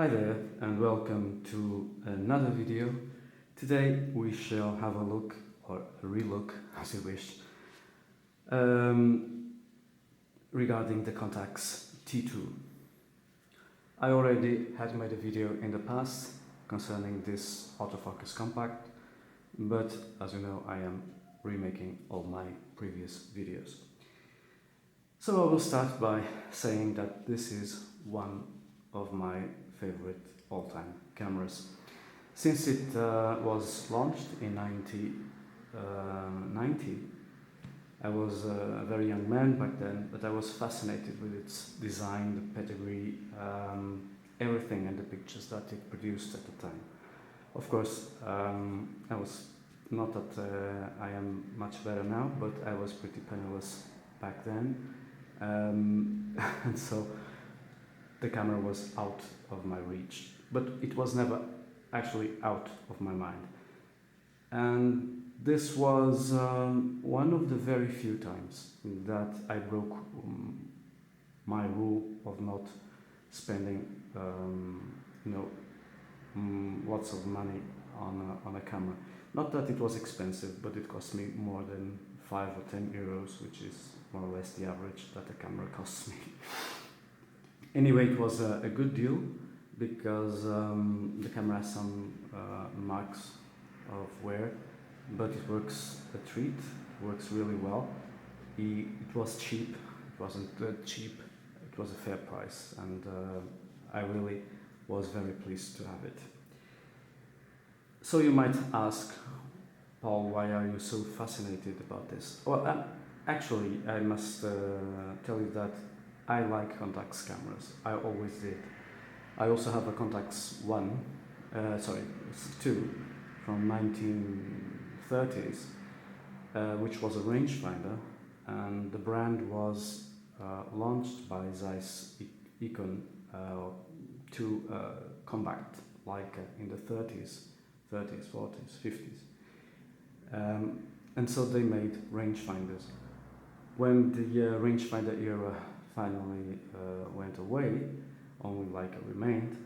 Hi there and welcome to another video. Today we shall have a look, or a relook as you wish, regarding the Contax T2. I already had made a video in the past concerning this autofocus compact, but as you know I am remaking all my previous videos. So I will start by saying that this is one of my favorite all-time cameras. Since it was launched in 1990, I was a very young man back then, but I was fascinated with its design, the pedigree, everything, and the pictures that it produced at the time. Of course, I was not that I am much better now, but I was pretty penniless back then, and so the camera was out of my reach, but it was never actually out of my mind. And this was one of the very few times that I broke my rule of not spending lots of money on a camera. Not that it was expensive, but it cost me more than 5 or 10 euros, which is more or less the average that a camera costs me. Anyway, it was a good deal because the camera has some marks of wear, but it works a treat, it works really well. It was cheap, it wasn't cheap, it was a fair price, and I really was very pleased to have it. So you might ask, Paul, why are you so fascinated about this? Well, actually, I must tell you that I like Contax cameras. I always did. I also have a Contax 2 from 1930s, which was a rangefinder, and the brand was launched by Zeiss Icon to compact, like in the 30s, 40s, 50s. And so they made rangefinders. When the rangefinder era finally went away, only Leica remained,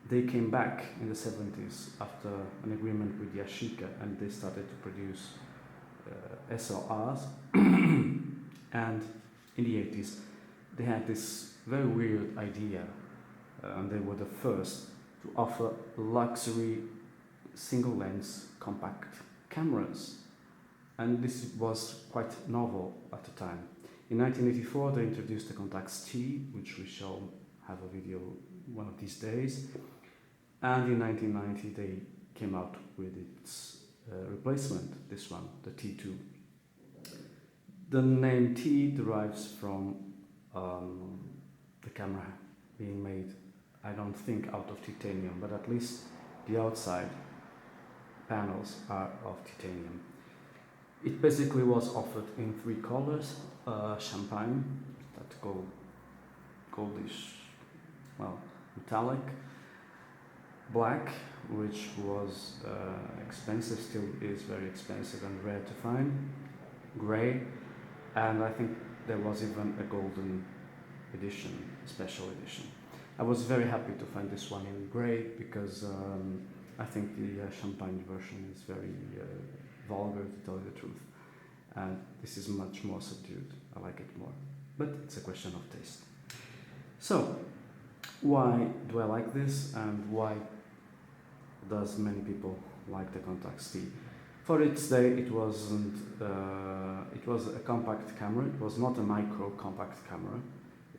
they came back in the 70s after an agreement with Yashica, and they started to produce SLRs. And in the 80s they had this very weird idea, and they were the first to offer luxury single lens compact cameras, and this was quite novel at the time. In 1984 they introduced the Contax T, which we shall have a video one of these days, and in 1990 they came out with its replacement, this one, the T2. The name T derives from the camera being made, I don't think out of titanium, but at least the outside panels are of titanium. It basically was offered in 3 colors: champagne, that goldish, well, metallic; black, which was expensive, still is very expensive and rare to find; grey, and I think there was even a golden edition, special edition. I was very happy to find this one in grey because I think the champagne version is very vulgar, to tell you the truth, and this is much more subdued. I like it more, but it's a question of taste. So, why do I like this, and why does many people like the Contax T? For its day, it wasn't. It was a compact camera. It was not a micro compact camera,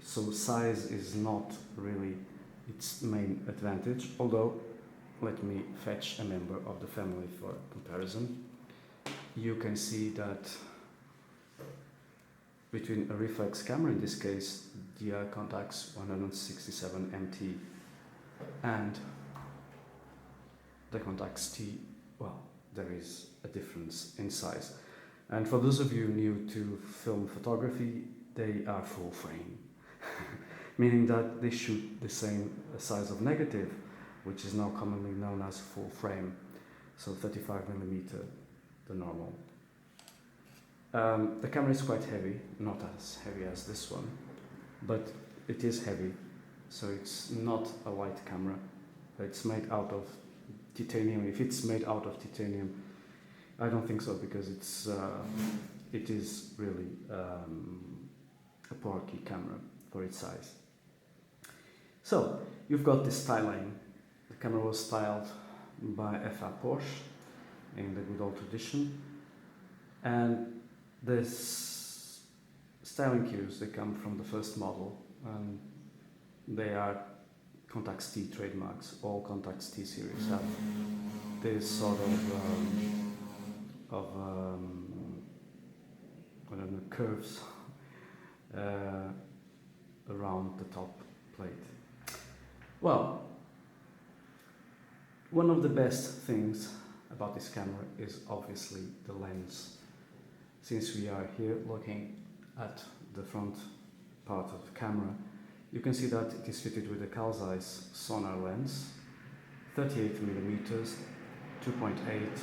so size is not really its main advantage. Although, let me fetch a member of the family for comparison. You can see that between a reflex camera, in this case the Contax 167 MT, and the Contax T, well, there is a difference in size. And for those of you new to film photography, they are full frame, meaning that they shoot the same size of negative, which is now commonly known as full frame, so 35mm, the normal. The camera is quite heavy, not as heavy as this one, but it is heavy, so it's not a light camera. It's made out of titanium. If it's made out of titanium, I don't think so, because it is really a porky camera for its size. So you've got this styling. The camera was styled by F.A. Porsche in the good old tradition, and this styling cues, they come from the first model, and they are Contax T trademarks. All Contax T series have this sort of I don't know, curves around the top plate. Well, one of the best things about this camera is obviously the lens. Since we are here looking at the front part of the camera, you can see that it is fitted with a Carl Zeiss sonar lens, 38mm, 2.8,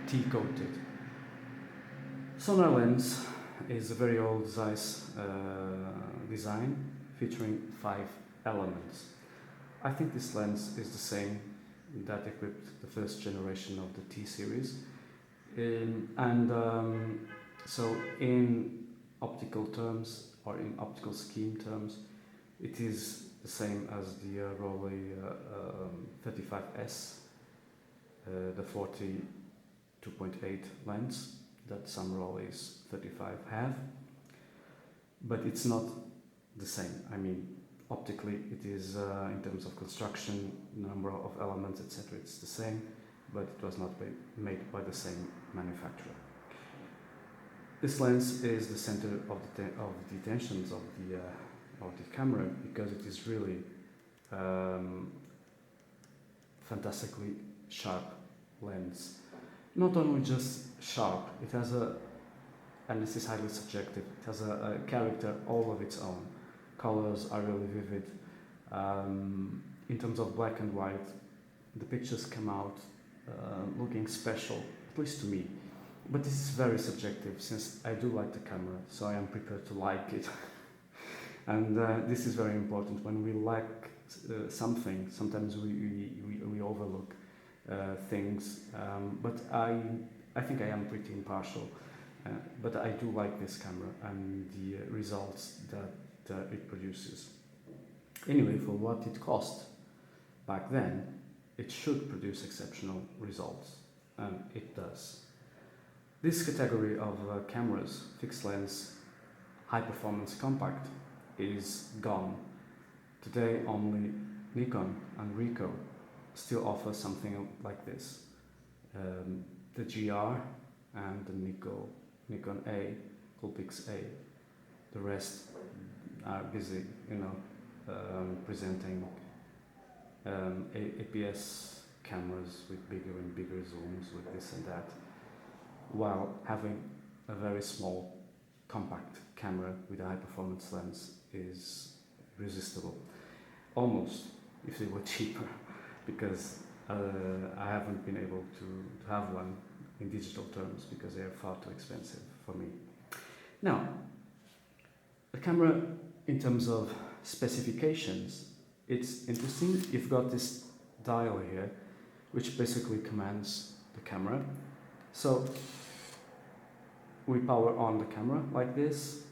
T-coated. Sonar lens is a very old Zeiss design featuring 5 elements. I think this lens is the same that equipped the first generation of the T series, so in optical terms, or in optical scheme terms, it is the same as the Rolei 35S, the 40 2.8 lens that some Roleis 35 have, but it's not the same. I mean, optically it is, in terms of construction, number of elements, etc., it's the same, but it was not made by the same manufacturer. This lens is the center of the tensions of the camera, because it is really fantastically sharp lens. Not only just sharp, it has and this is highly subjective, it has a character all of its own. Colors are really vivid. In terms of black and white, the pictures come out looking special, at least to me. But this is very subjective, since I do like the camera, so I am prepared to like it. And this is very important. When we like something, sometimes we overlook things, but I think I am pretty impartial. But I do like this camera and the results that it produces. Anyway, for what it cost back then, it should produce exceptional results, and it does. This category of cameras, fixed lens, high performance compact, is gone. Today only Nikon and Ricoh still offer something like this. The GR and the Nikon A, Coolpix A. The rest are busy, presenting APS cameras with bigger and bigger zooms, with this and that, while having a very small compact camera with a high performance lens is irresistible. Almost, if they were cheaper, because I haven't been able to have one in digital terms, because they are far too expensive for me. Now, the camera, in terms of specifications, it's interesting. You've got this dial here, which basically commands the camera. So we power on the camera like this,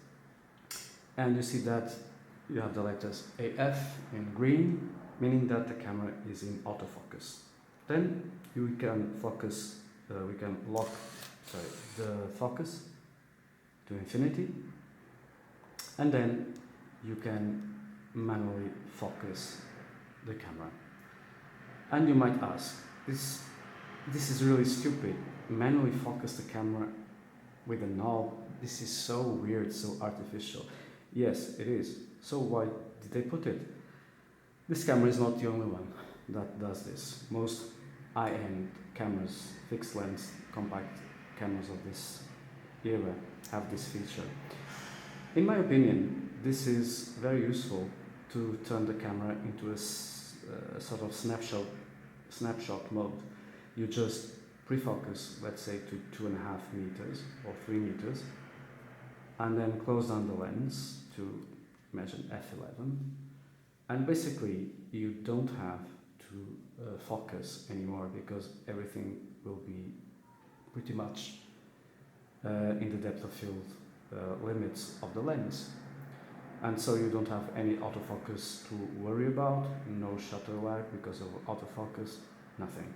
and you see that you have the letters AF in green, meaning that the camera is in autofocus. Then we can focus, we can lock the focus to infinity, and then you can manually focus the camera. And you might ask, this is really stupid. Manually focus the camera with a knob. This is so weird, so artificial. Yes, it is. So why did they put it? This camera is not the only one that does this. Most high-end cameras, fixed lens, compact cameras of this era have this feature. In my opinion, this is very useful to turn the camera into a sort of snapshot mode. You just pre-focus, let's say, to 2.5 meters or 3 meters, and then close down the lens to imagine f11, And basically you don't have to focus anymore, because everything will be pretty much in the depth of field limits of the lens. And so you don't have any autofocus to worry about, no shutter lag because of autofocus, nothing.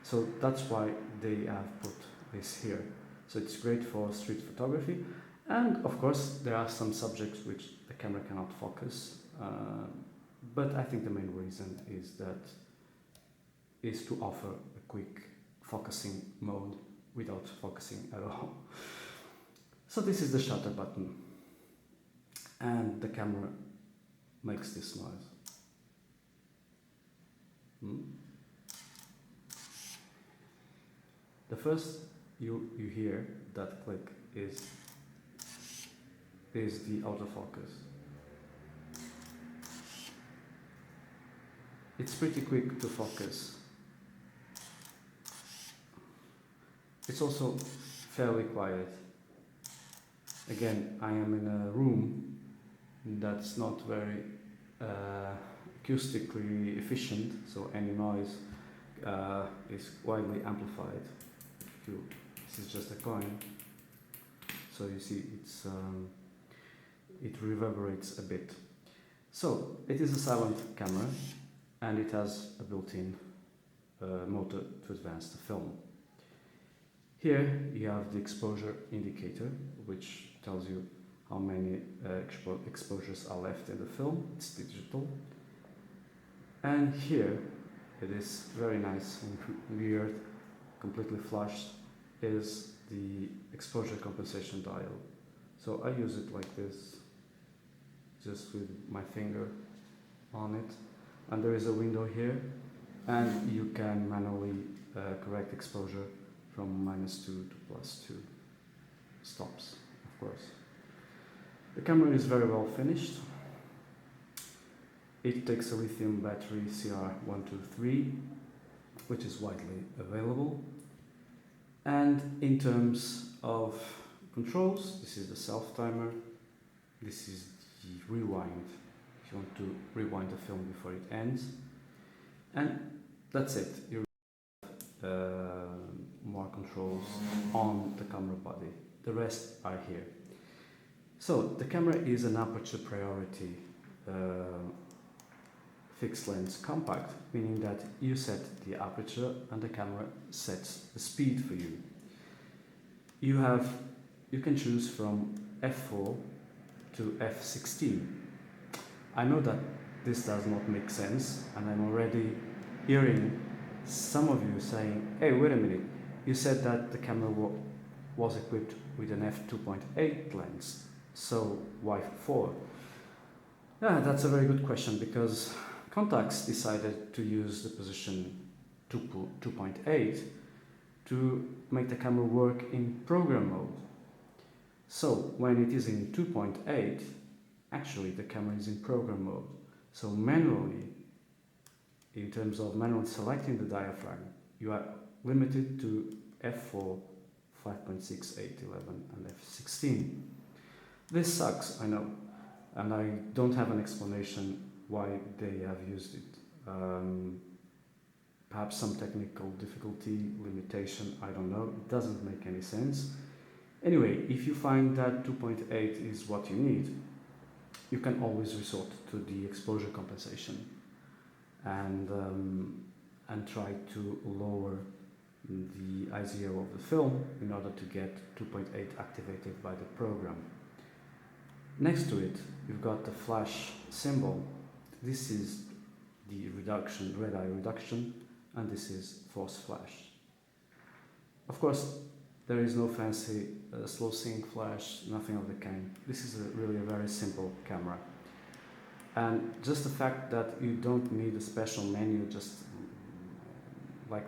So that's why they have put this here. So it's great for street photography, and of course there are some subjects which the camera cannot focus, but I think the main reason is to offer a quick focusing mode without focusing at all. So this is the shutter button, and the camera makes this noise. The first you hear that click is the autofocus. It's pretty quick to focus. It's also fairly quiet. Again, I am in a room that's not very acoustically efficient, so any noise is widely amplified. This is just a coin, so you see it reverberates a bit. So it is a silent camera, and it has a built-in motor to advance the film. Here you have the exposure indicator, which tells you how many exposures are left in the film. It's digital. And here it is very nice and weird, completely flushed, is the exposure compensation dial. So I use it like this, just with my finger on it. And there is a window here, and you can manually correct exposure from -2 to +2 stops, of course. The camera is very well finished. It takes a lithium battery CR123, which is widely available. And in terms of controls, this is the self-timer, this is the rewind, if you want to rewind the film before it ends. And that's it. You have more controls on the camera body. The rest are here. So the camera is an aperture priority fixed lens compact, meaning that you set the aperture and the camera sets the speed for you. You can choose from f4 to f16. I know that this does not make sense, and I'm already hearing some of you saying, hey, wait a minute, you said that the camera was equipped with an f2.8 lens, so why 4? Yeah, that's a very good question, because Contax decided to use the position 2.8 to make the camera work in program mode. So when it is in 2.8, actually the camera is in program mode. So manually, in terms of manually selecting the diaphragm, you are limited to f4, 5.6, 8, 11 and f16. This sucks, I know, and I don't have an explanation why they have used it. Perhaps some technical difficulty, limitation, I don't know, it doesn't make any sense. Anyway, if you find that 2.8 is what you need, you can always resort to the exposure compensation and try to lower the ISO of the film in order to get 2.8 activated by the program. Next to it, you've got the flash symbol. This is the reduction, red eye reduction, and this is force flash. Of course, there is no fancy slow sync flash, nothing of the kind. This is really a very simple camera. And just the fact that you don't need a special menu, just like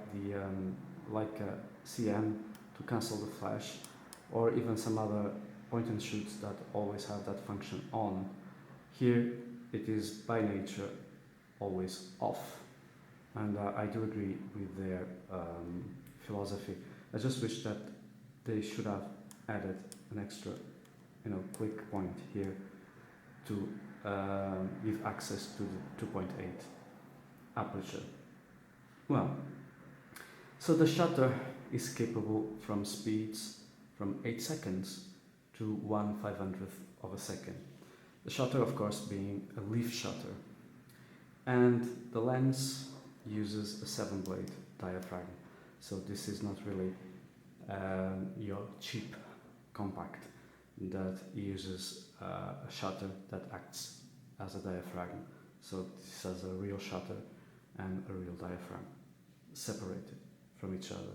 a CM to cancel the flash, or even some other point and shoots that always have that function on. Here it is by nature always off, and I do agree with their philosophy. I just wish that they should have added an extra, click point here to give access to the 2.8 aperture. Well, so the shutter is capable from speeds from 8 seconds to 1/500th of a second. The shutter, of course, being a leaf shutter. And the lens uses a 7-blade diaphragm. So this is not really your cheap compact that uses a shutter that acts as a diaphragm. So this has a real shutter and a real diaphragm separated from each other.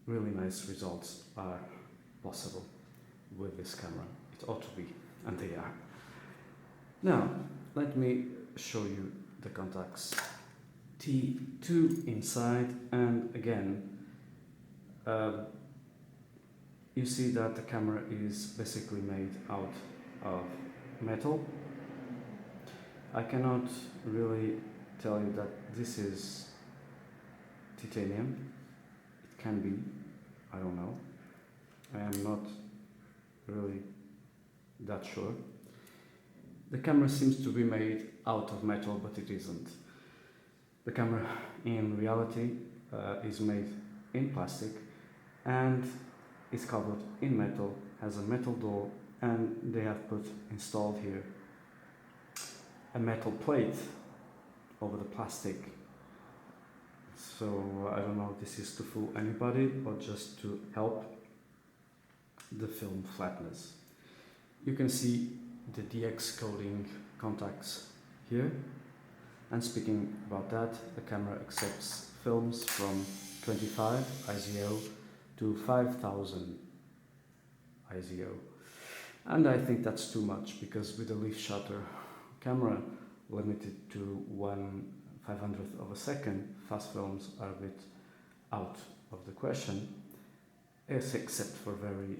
Really nice results are possible with this camera. It ought to be, and they are. Now, let me show you the Contax T2 inside, and again, you see that the camera is basically made out of metal. I cannot really tell you that this is titanium. It can be, I don't know. I am not really that sure. The camera seems to be made out of metal, but it isn't. The camera in reality is made in plastic and is covered in metal, has a metal door, and they have installed here a metal plate over the plastic. So I don't know if this is to fool anybody or just to help the film flatness. You can see the DX coding contacts here, and speaking about that, the camera accepts films from 25 ISO to 5000 ISO, and I think that's too much, because with a leaf shutter camera limited to 1/500th of a second, fast films are a bit out of the question, except for very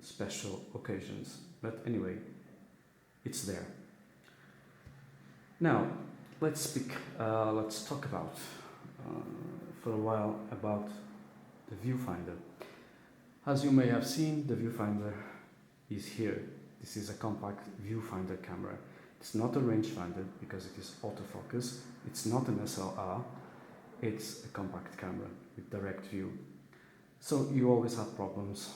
special occasions. But anyway, it's there. Now, let's talk about for a while about the viewfinder. As you may have seen, the viewfinder is here. This is a compact viewfinder camera. It's not a rangefinder because it is autofocus. It's not an SLR. It's a compact camera with direct view. So you always have problems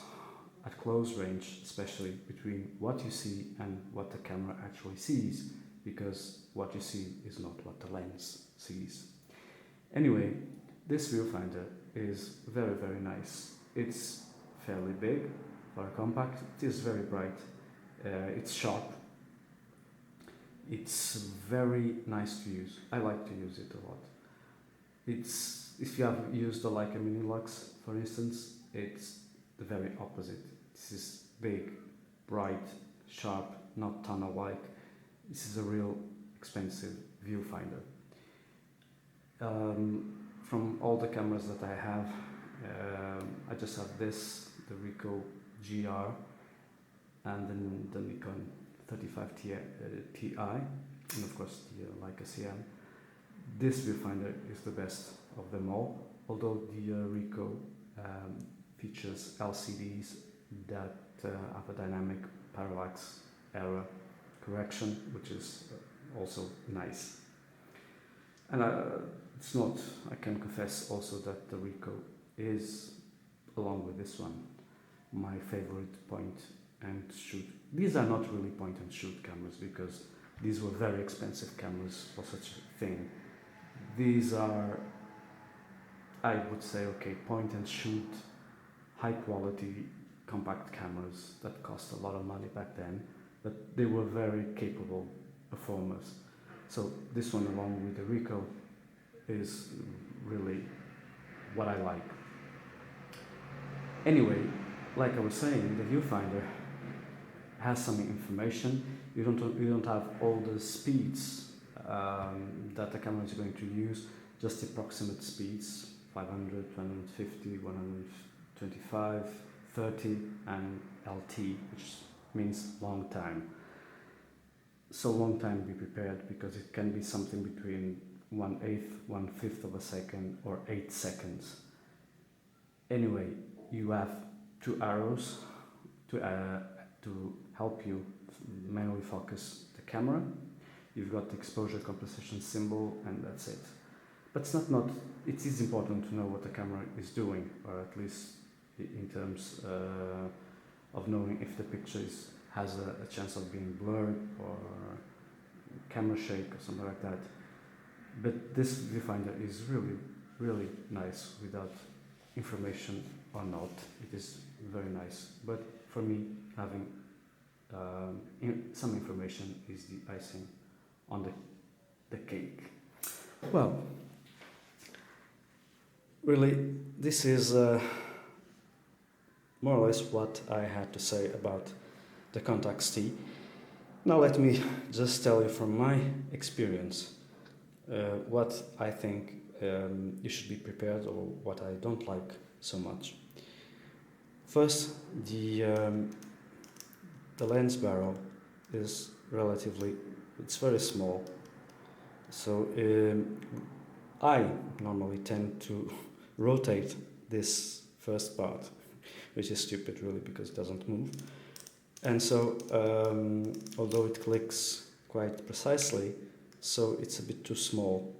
at close range, especially between what you see and what the camera actually sees, because what you see is not what the lens sees. Anyway, this viewfinder is very, very nice. It's fairly big for a compact. It is very bright. It's sharp. It's very nice to use. I like to use it a lot. If you have used the Leica Mini Lux, for instance, it's the very opposite. This is big, bright, sharp, not tunnel-like. This is a real expensive viewfinder. From all the cameras that I have, I just have this, the Ricoh GR, and then the Nikon 35 Ti, and of course the Leica CM. This viewfinder is the best of them all, although the Ricoh features LCDs that have a dynamic parallax error correction, which is also nice. And it's not, I can confess also that the Ricoh is, along with this one, my favorite point and shoot. These are not really point and shoot cameras, because these were very expensive cameras for such a thing. These are, I would say, okay, point and shoot, high quality compact cameras that cost a lot of money back then, but they were very capable performers. So this one, along with the Ricoh, is really what I like. Anyway, like I was saying, the viewfinder has some information. You don't have all the speeds that the camera is going to use, just the approximate speeds, 500, 250, 125, 30, and LT, which means long time. So long time, be prepared, because it can be something between 1/8, 1/5 of a second, or 8 seconds. Anyway, you have two arrows, to help you manually focus the camera. You've got the exposure composition symbol, and that's it. But it is important to know what the camera is doing, or at least in terms of knowing if the picture has a chance of being blurred or camera shake or something like that. But this viewfinder is really, really nice without information or not. It is very nice. But for me, having some information is the icing on the cake. Well, really, this is more or less what I had to say about the Contax T. Now let me just tell you from my experience what I think you should be prepared, or what I don't like so much. First, the lens barrel is it's very small. So I normally tend to rotate this first part, which is stupid really because it doesn't move. And so, although it clicks quite precisely, so it's a bit too small.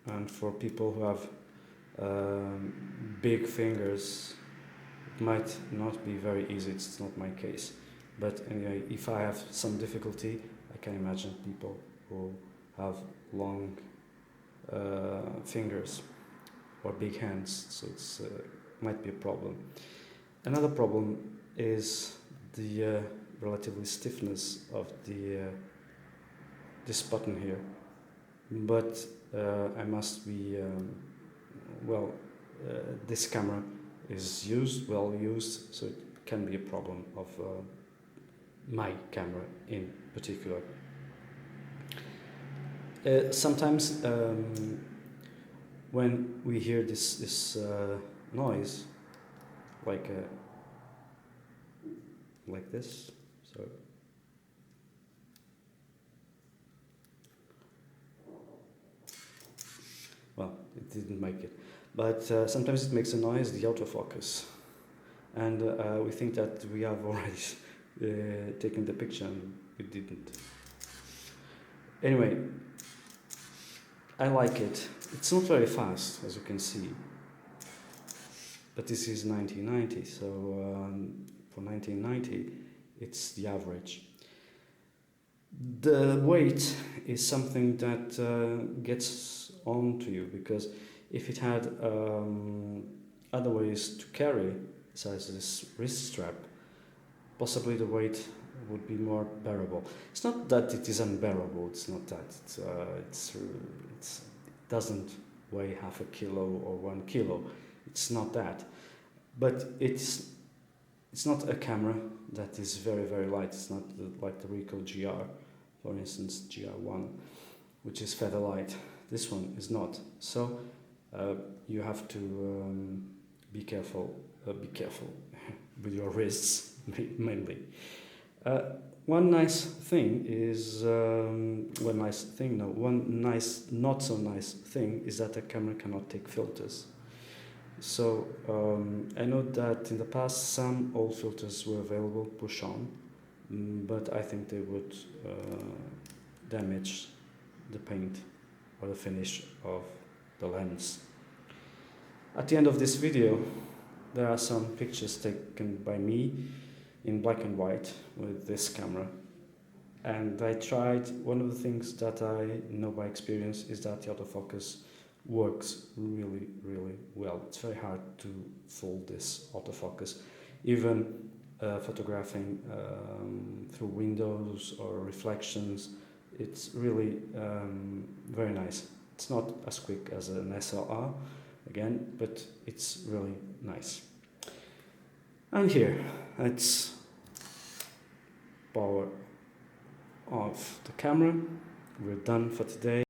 And for people who have big fingers, it might not be very easy. It's not my case. But anyway, if I have some difficulty, I can imagine people who have long fingers or big hands, so it's might be a problem. Another problem is the relatively stiffness of this button here, but I must be this camera is well used, so it can be a problem of my camera in particular. Sometimes when we hear this noise, like this, so well, it didn't make it, but sometimes it makes a noise, the autofocus, and we think that we have already taken the picture, and we didn't. Anyway, I like it. It's not very fast, as you can see, but this is 1990, so for 1990 it's the average. The weight is something that gets on to you, because if it had other ways to carry, besides this wrist strap, possibly the weight would be more bearable. It's not that it is unbearable, it's not that. It doesn't weigh half a kilo or 1 kilo. It's not that. But it's not a camera that is very, very light. It's not like the Ricoh GR, for instance, GR1, which is feather light. This one is not. So you have to be careful with your wrists, mainly. One nice not so nice thing is that the camera cannot take filters. So I know that in the past some old filters were available, push on, but I think they would damage the paint or the finish of the lens. At the end of this video, there are some pictures taken by me in black and white with this camera, and I tried. One of the things that I know by experience is that the autofocus works really, really well. It's very hard to fool this autofocus, even photographing through windows or reflections. It's really very nice. It's not as quick as an SLR again, but it's really nice. And here, let's power off the camera. We're done for today.